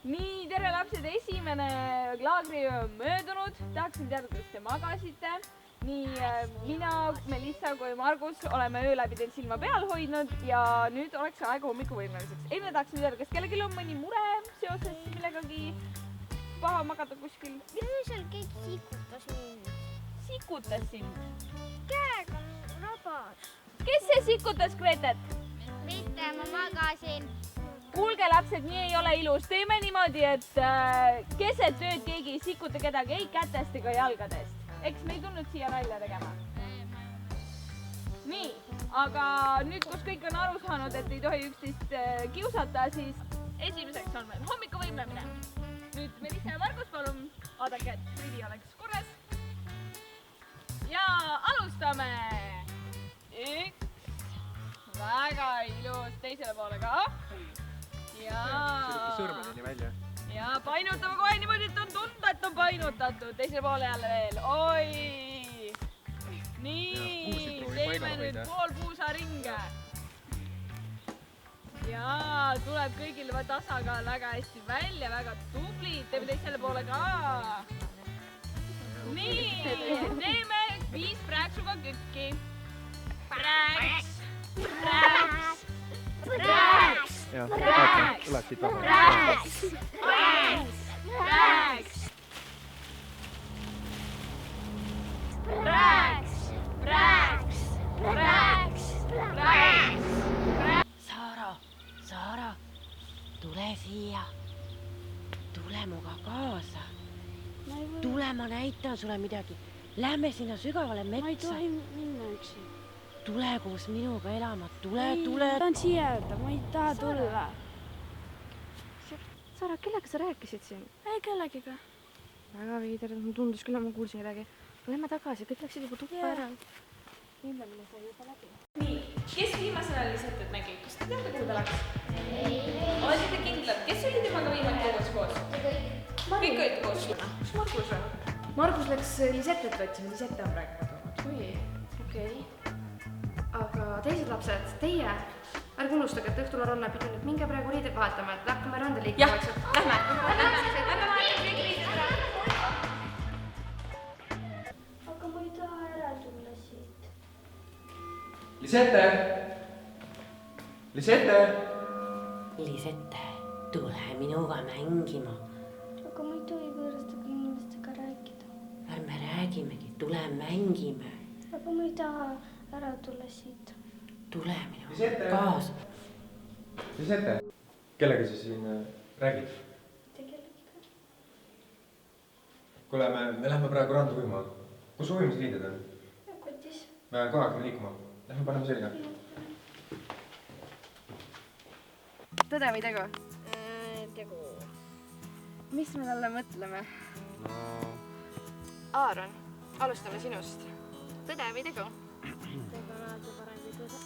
Nii, tere lapsed, esimene laagriöö on möödunud. Tahaksin teada, kuidas te magasite. Nii mina, Melissa kui Margus oleme öö läbi teil silma peal hoidnud ja nüüd oleks aega hommikuvõimlemiseks. Enne tahaksin teada, kas kellelgi on mõni mure seoses millegagi paha magada kuskil? Öösel keegi sikutas mind. Sikutas sind? Käega rabas. Kes see sikutas Gretet? Mitte, ma magasin. Kuulge lapsed, nii ei ole ilus. Teeme niimoodi, et keset ööd keegi ei sikuta kedagi ei kätest ega jalgadest. Eks me ei tulnud siia nalja tegema. Nii, aga nüüd, kus kõik on aru saanud, et ei tohi üksteist kiusata, siis esimeseks on meil hommikuvõimlemine. Nüüd Melissa ja Margus, palun vaadake, et rivi oleks korras. Ja alustame. Üks. Väga ilus. Teisele poole ka. Ja sõrmedeni välja. Ja painutame kohe niimoodi, et on tunda, et on painutatud. Teisele poole jälle veel. Oi! Nii, teeme nüüd pool puusaringe. Ja tuleb kõigil tasakaal väga hästi välja, väga tublid. Teeme teisele poole ka. Nii, teeme 5 prääksuga kükki. Prääks, prääks, prääks. Ja, prääks, prääks, prääks, prääks, prääks, prääks, prääks, prääks. Saara, tule siia. Tule muga kaasa. Tule, ma näitan sulle midagi. Lähme sinna sügavale metsa. Ma ei tohi minna üksi. Tule koos minuga elama, tule. Ma tahan siia öelda, ma ei taha tulla. Saara, kellega sa rääkisid siin? Ei kellegiga. Väga veider, mul tundus küll, ma kuulsin midagi. Lähme tagasi, kõik läksid juba tuppa ära. Võimlemine sai juba läbi. Nii, kes viimasena Lisetet nägi? Kas te teate, kuhu ta läks? Olete kindlad? Kes oli temaga viimati koos? Kõik olid koos. Kus Margus on? Margus läks Lisetet otsima, Lisette on praegu kadunud. Oi, okei. Aga teised lapsed, teie, ärge unustage, et õhtul on rannapidu, nüüd minge praegu riided vaatama, et hakkame randa liikuma. Jah, lähme vaatame kõik riided ära. Aga ma ei taha ära tulla siit. Lisette! Lisette! Lisette, tule minuga mängima. Aga ma ei tohi võõrastega inimestega rääkida. Ärme räägimegi, tule mängime. Aga ma ei taha ära tulla siit. Tule minuga Lisette! kaasa. Lisette! Kellega sa siin räägid? Tegelegiga. Kuule, me lähme praegu randu ujuma. Kus ujumisriided on? Kotis. Me kogu aeg liikuma. Lähme paneme selga. Tõde või tegu? Tegu. Mis me talle mõtleme? Aaron, alustame sinust. Tõde või tegu? Tegu on alati parem kui tõde.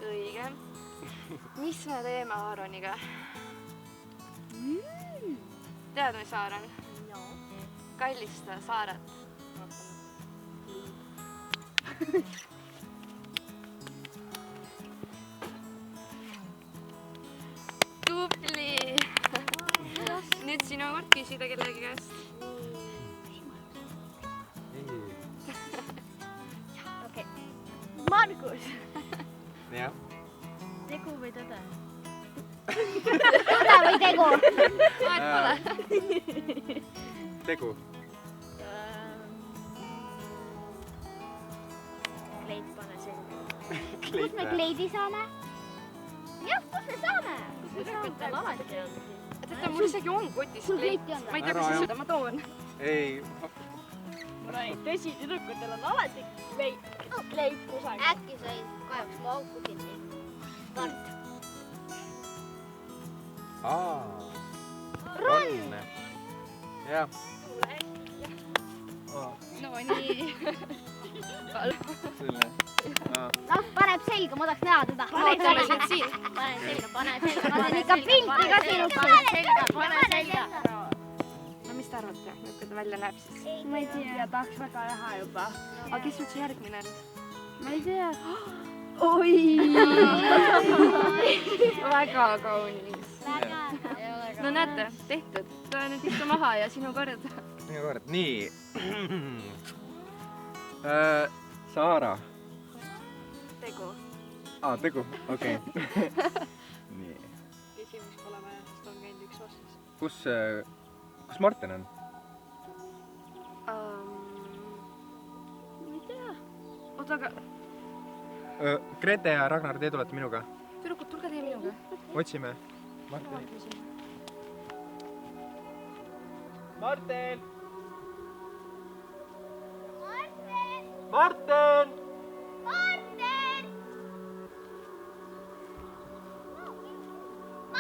Õige. Mis me teeme Aaroniga? Tead, mis Aaron? No. Kallista Saaret. Tubli! Nüüd sinu kord küsida kellegi käest. Okei. Margus. Jah. Tegu või tõde? Tõde või tegu? Aeg pole. Tegu. Kleit pane selga. Kus me kleidi saame? Jah, kus me saame? Tüdrukutel alati on. Tead, mul isegi on kotis Sul kleit. kleiti on Ma ei tea, kas seda ma toon. Ei. Tõsi, tüdrukutel on alati kleit kusagil. Äkki sai kahjuks mu auku kinni. Kart. Ronn. Jah. No nii. Selline. Noh, paneb selga, ma tahaks näha teda. Pane selga siin. Pane selga. Ma teen ikka pilti ka sinust. Pane selga. No mis te arvate, kui ta välja näeb siis? Ma ei tea, tahaks väga näha juba. Aga kes üldse järgmine on? Ma ei tea. oi! Väga kaunis. No näete, tehtud. Tule nüüd istu maha ja sinu kord. minu kord, nii. Saara. Tegu. Tegu, okei. Nii. Küsimus pole vaja, sest on käinud üks vastus. Kus Martin on? Ma ei tea. Oota, aga Grete ja Ragnar, te tulete minuga. tüdrukud, tulge teie minuga. Otsime Martinit. Martin! Martin!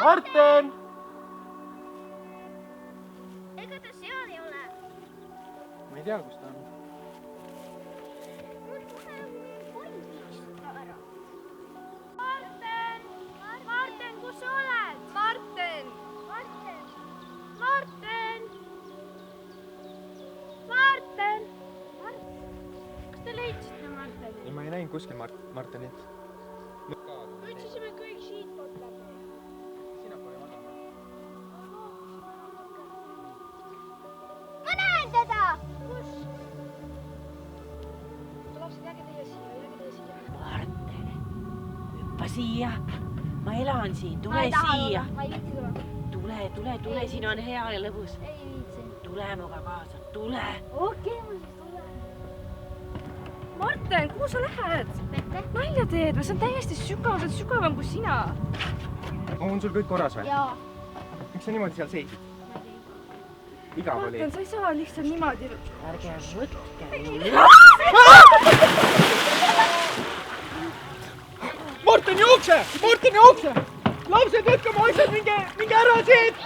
Martin! Ega ta seal ei ole. Ma ei tea, kus ta on. Martin, kus sa oled? Martin! Kas te leidsite Marteni? ei, ma ei näinud kuskil Martinit. Otsisime kõik siitpoolt läbi. Sinnapoole magama. Ma näen teda! Kus? Lapsed, jääge teie siia. Martin, hüppa siia. Ma elan siin, Ma tule ei taha siia. tulla, ma ei viitsi tulla. Tule, siin on hea ja lõbus. Ei viitsi. Tule minuga kaasa, tule. Okei, ma siis tulen. Martin, kuhu sa lähed? Vette? Nalja teed või? See on täiesti sügav, sa oled sügavam kui sina. On sul kõik korras või? Jaa. Miks sa niimoodi seal seisid? Igav oli. Martin, sa ei saa lihtsalt niimoodi. Ärge võtke mind. Martin, jookse! Martin, jookse! Lapsed, võtke oma asjad, minge ära siit!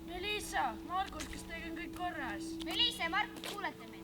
Melissa, Margus, kas teiega on kõik korras? Melissa ja Markus, kuulete meid?